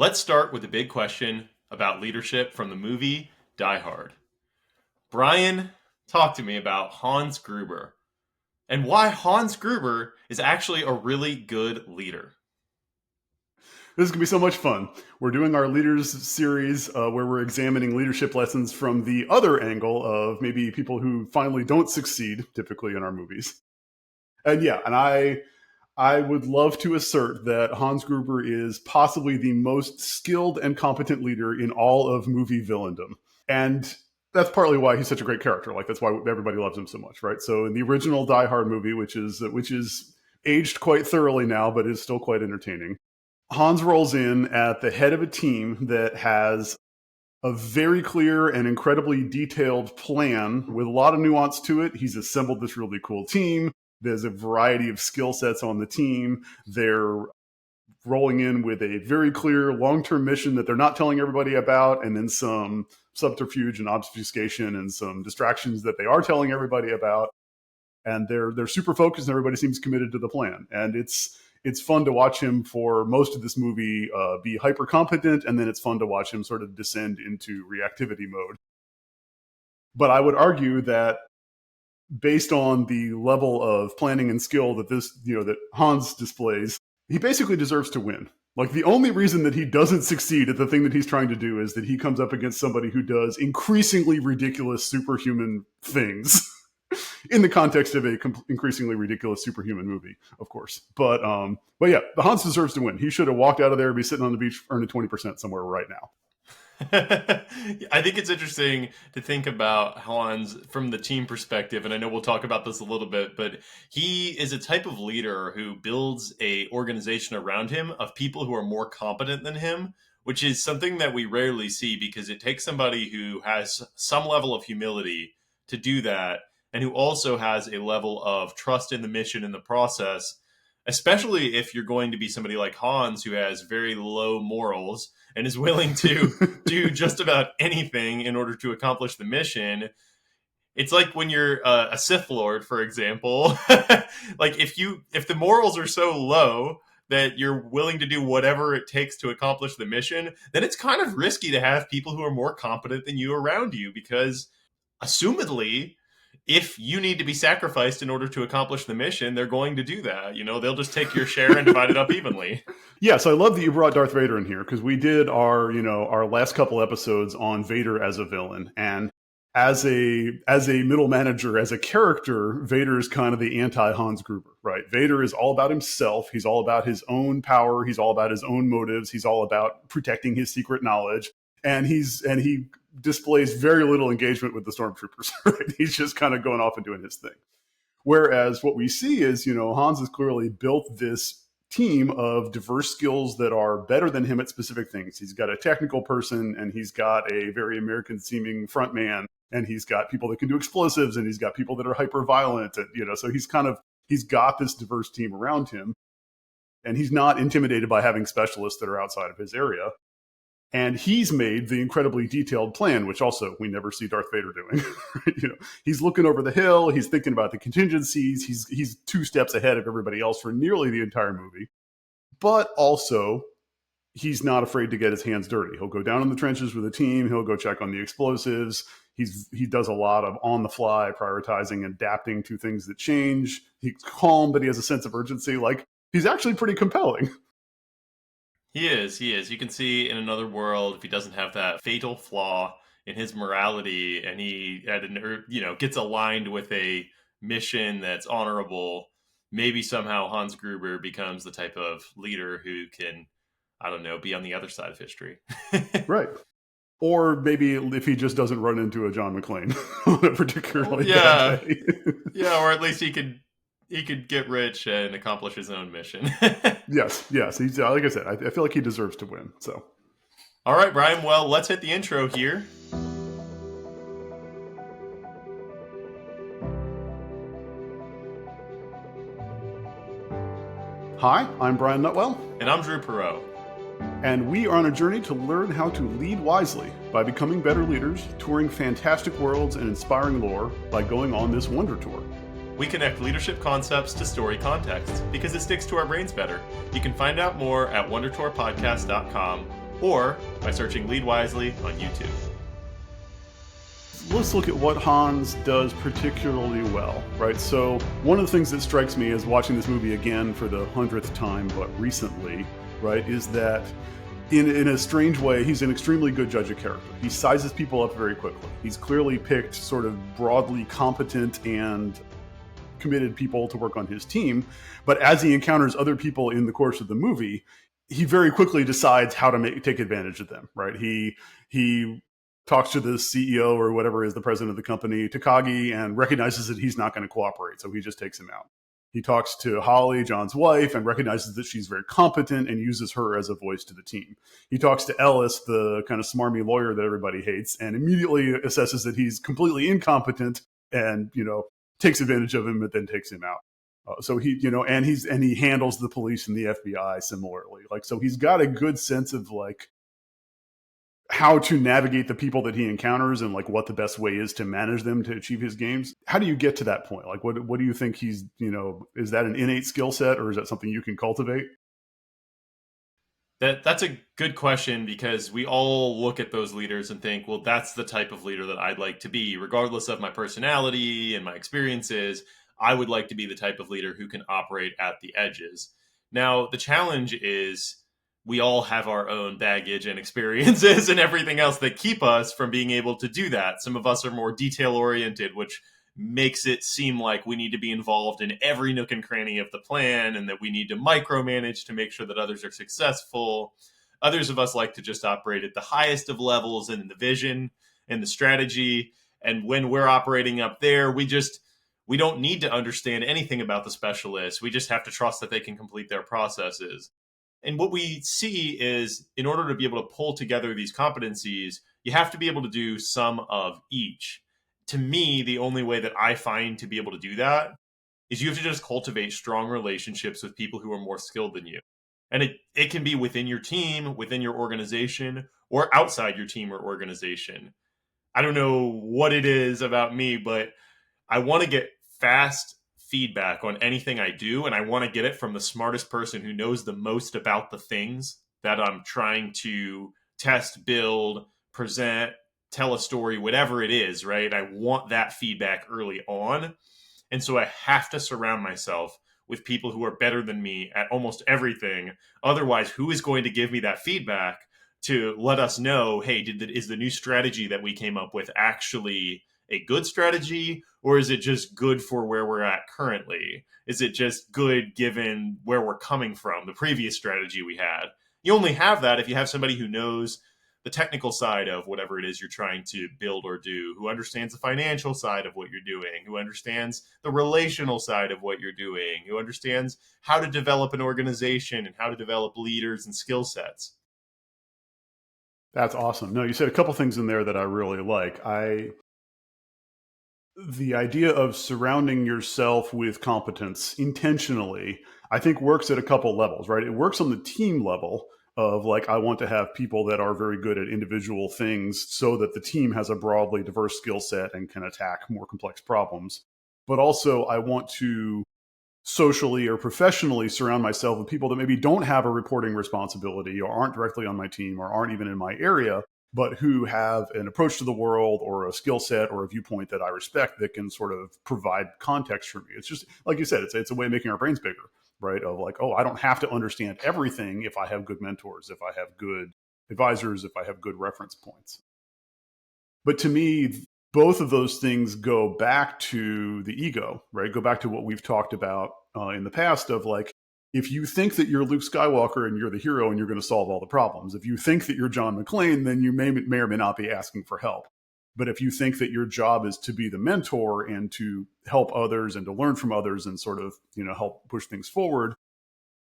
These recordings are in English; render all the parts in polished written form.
Let's start with the big question about leadership from the movie Die Hard. Brian, talk to me about Hans Gruber and why Hans Gruber is actually a really good leader. This is going to be so much fun. We're doing our Leaders series where we're examining leadership lessons from the other angle of maybe people who finally don't succeed, typically in our movies. And I would love to assert that Hans Gruber is possibly the most skilled and competent leader in all of movie villaindom. And that's partly why he's such a great character. Like, that's why everybody loves him so much, right? So in the original Die Hard movie, which is aged quite thoroughly now, but is still quite entertaining, Hans rolls in at the head of a team that has a very clear and incredibly detailed plan with a lot of nuance to it. He's assembled this really cool team. There's a variety of skill sets on the team. They're rolling in with a very clear long-term mission that they're not telling everybody about, and then some subterfuge and obfuscation and some distractions that they are telling everybody about. And they're super focused, and everybody seems committed to the plan. And it's fun to watch him for most of this movie be hyper competent, and then it's fun to watch him sort of descend into reactivity mode. But I would argue that based on the level of planning and skill that Hans displays, he basically deserves to win. Like, the only reason that he doesn't succeed at the thing that he's trying to do is that he comes up against somebody who does increasingly ridiculous superhuman things. In the context of a increasingly ridiculous superhuman movie, of course. But yeah, the Hans deserves to win. He should have walked out of there and be sitting on the beach earning 20% somewhere right now. I think it's interesting to think about Hans from the team perspective, and I know we'll talk about this a little bit, but he is a type of leader who builds a organization around him of people who are more competent than him, which is something that we rarely see because it takes somebody who has some level of humility to do that, and who also has a level of trust in the mission and the process, especially if you're going to be somebody like Hans who has very low morals and is willing to do just about anything in order to accomplish the mission. It's like when you're a Sith Lord, for example. Like, if the morals are so low that you're willing to do whatever it takes to accomplish the mission, then it's kind of risky to have people who are more competent than you around you, because assumedly, if you need to be sacrificed in order to accomplish the mission, they're going to do that. They'll just take your share and divide it up evenly. Yeah, so I love that you brought Darth Vader in here, because we did our last couple episodes on Vader as a villain. And as a middle manager, as a character, Vader is kind of the anti-Hans Gruber, right? Vader is all about himself. He's all about his own power. He's all about his own motives. He's all about protecting his secret knowledge. And he displays very little engagement with the stormtroopers. Right? He's just kind of going off and doing his thing. Whereas what we see is, Hans has clearly built this team of diverse skills that are better than him at specific things. He's got a technical person, and he's got a very American-seeming front man, and he's got people that can do explosives, and he's got people that are hyper-violent. And, so he's got this diverse team around him, and he's not intimidated by having specialists that are outside of his area. And he's made the incredibly detailed plan, which also we never see Darth Vader doing. He's looking over the hill. He's thinking about the contingencies. He's 2 steps ahead of everybody else for nearly the entire movie. But also, he's not afraid to get his hands dirty. He'll go down in the trenches with a team. He'll go check on the explosives. He does a lot of on-the-fly prioritizing, adapting to things that change. He's calm, but he has a sense of urgency. Like, he's actually pretty compelling. He is. You can see in another world, if he doesn't have that fatal flaw in his morality, and he gets aligned with a mission that's honorable, maybe somehow Hans Gruber becomes the type of leader who can, I don't know, be on the other side of history. Right. Or maybe if he just doesn't run into a John McClane on a particularly bad day. Yeah, or at least he could get rich and accomplish his own mission. Yes. He's, like I said, I feel like he deserves to win. So, all right, Brian. Well, let's hit the intro here. Hi, I'm Brian Nutwell. And I'm Drew Paroz. And we are on a journey to learn how to lead wisely by becoming better leaders, touring fantastic worlds and inspiring lore by going on this WonderTour. We connect leadership concepts to story context because it sticks to our brains better. You can find out more at WonderTourPodcast.com or by searching LeadWisely on YouTube. Let's look at what Hans does particularly well, right? So one of the things that strikes me as watching this movie again for the 100th time, but recently, right, is that in a strange way, he's an extremely good judge of character. He sizes people up very quickly. He's clearly picked sort of broadly competent and committed people to work on his team. But as he encounters other people in the course of the movie, he very quickly decides how to take advantage of them, right? He talks to the CEO or whatever is the president of the company, Takagi, and recognizes that he's not going to cooperate. So he just takes him out. He talks to Holly, John's wife, and recognizes that she's very competent and uses her as a voice to the team. He talks to Ellis, the kind of smarmy lawyer that everybody hates, and immediately assesses that he's completely incompetent and, takes advantage of him, but then takes him out. So and he handles the police and the FBI similarly. So he's got a good sense of how to navigate the people that he encounters and what the best way is to manage them to achieve his games. How do you get to that point? What do you think he's, is that an innate skill set or is that something you can cultivate? That's a good question, because we all look at those leaders and think, well, that's the type of leader that I'd like to be. Regardless of my personality and my experiences, I would like to be the type of leader who can operate at the edges. Now, the challenge is we all have our own baggage and experiences and everything else that keep us from being able to do that. Some of us are more detail oriented, which makes it seem like we need to be involved in every nook and cranny of the plan and that we need to micromanage to make sure that others are successful. Others of us like to just operate at the highest of levels in the vision and the strategy. And when we're operating up there, we don't need to understand anything about the specialists. We just have to trust that they can complete their processes. And what we see is, in order to be able to pull together these competencies, you have to be able to do some of each. To me, the only way that I find to be able to do that is you have to just cultivate strong relationships with people who are more skilled than you. And it can be within your team, within your organization, or outside your team or organization. I don't know what it is about me, but I want to get fast feedback on anything I do, and I want to get it from the smartest person who knows the most about the things that I'm trying to test, build, present, tell a story, whatever it is, right? I want that feedback early on. And so I have to surround myself with people who are better than me at almost everything. Otherwise, who is going to give me that feedback to let us know, hey, is the new strategy that we came up with actually a good strategy, or is it just good for where we're at currently? Is it just good given where we're coming from, the previous strategy we had? You only have that if you have somebody who knows the technical side of whatever it is you're trying to build or do, who understands the financial side of what you're doing, who understands the relational side of what you're doing, who understands how to develop an organization and how to develop leaders and skill sets. That's awesome. No, you said a couple things in there that I really like. The idea of surrounding yourself with competence intentionally, I think works at a couple levels, right? It works on the team level of I want to have people that are very good at individual things so that the team has a broadly diverse skill set and can attack more complex problems. But also I want to socially or professionally surround myself with people that maybe don't have a reporting responsibility or aren't directly on my team or aren't even in my area, but who have an approach to the world or a skill set or a viewpoint that I respect that can sort of provide context for me. It's just, like you said, it's a way of making our brains bigger, right? Of I don't have to understand everything if I have good mentors, if I have good advisors, if I have good reference points. But to me, both of those things go back to the ego, right? Go back to what we've talked about in the past of if you think that you're Luke Skywalker and you're the hero and you're going to solve all the problems, if you think that you're John McClane, then you may or may not be asking for help. But if you think that your job is to be the mentor and to help others and to learn from others and sort of, help push things forward,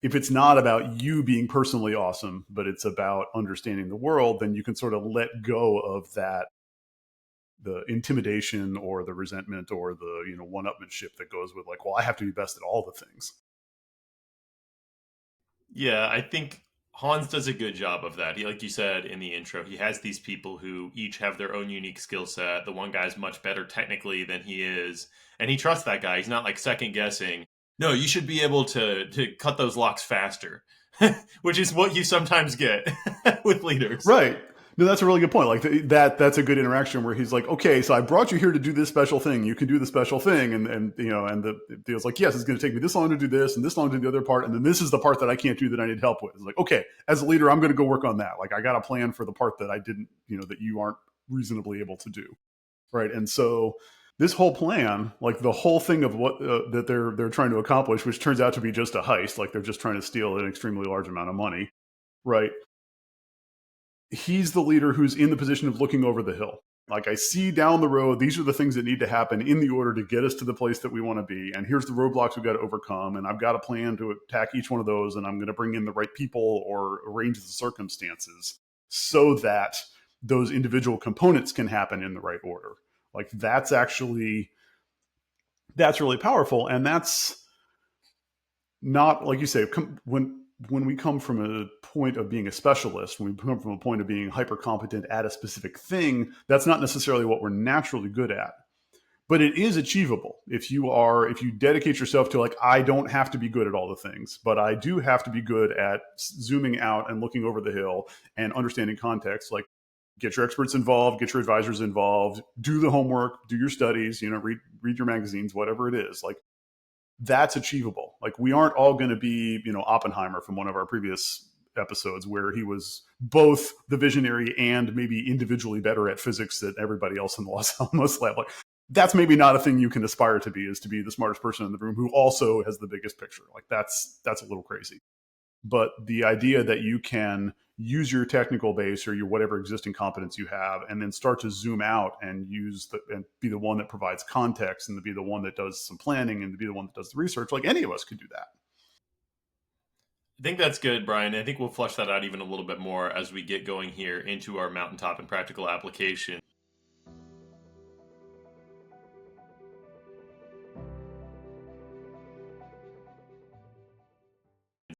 if it's not about you being personally awesome, but it's about understanding the world, then you can sort of let go of that, the intimidation or the resentment or the, one-upmanship that goes with well, I have to be best at all the things. Yeah, I think Hans does a good job of that. He, like you said in the intro, he has these people who each have their own unique skill set. The one guy's much better technically than he is, and he trusts that guy. He's not second guessing. No, you should be able to cut those locks faster. which is what you sometimes get with leaders. Right. No, that's a really good point. Like that's a good interaction where he's like, okay, so I brought you here to do this special thing. You can do the special thing, and you know, and the deal's like, yes, it's going to take me this long to do this, and this long to do the other part, and then this is the part that I can't do that I need help with. It's like, okay, as a leader, I'm going to go work on that. Like I got a plan for the part that I didn't, you know, that you aren't reasonably able to do, right? And so this whole plan, like the whole thing of what that they're trying to accomplish, which turns out to be just a heist, like they're just trying to steal an extremely large amount of money, right? He's the leader who's in the position of looking over the hill. Like I see down the road, these are the things that need to happen in the order to get us to the place that we want to be. And here's the roadblocks we've got to overcome. And I've got a plan to attack each one of those. And I'm going to bring in the right people or arrange the circumstances so that those individual components can happen in the right order. Like that's really powerful. And that's not, like you say, when we come from a point of being a specialist, when we come from a point of being hyper competent at a specific thing, that's not necessarily what we're naturally good at. But it is achievable if you dedicate yourself to like, I don't have to be good at all the things, but I do have to be good at zooming out and looking over the hill and understanding context. Like, get your experts involved, get your advisors involved, do the homework, do your studies, you know, read your magazines, whatever it is. Like, that's achievable. Like we aren't all going to be, you know, Oppenheimer from one of our previous episodes where he was both the visionary and maybe individually better at physics than everybody else in the Los Alamos lab. Like that's maybe not a thing you can aspire to be, is to be the smartest person in the room who also has the biggest picture. Like that's a little crazy. But the idea that you can use your technical base or your whatever existing competence you have and then start to zoom out and and be the one that provides context and to be the one that does some planning and to be the one that does the research, like any of us could do that. I think that's good, Brian. I think we'll flush that out even a little bit more as we get going here into our mountaintop and practical application.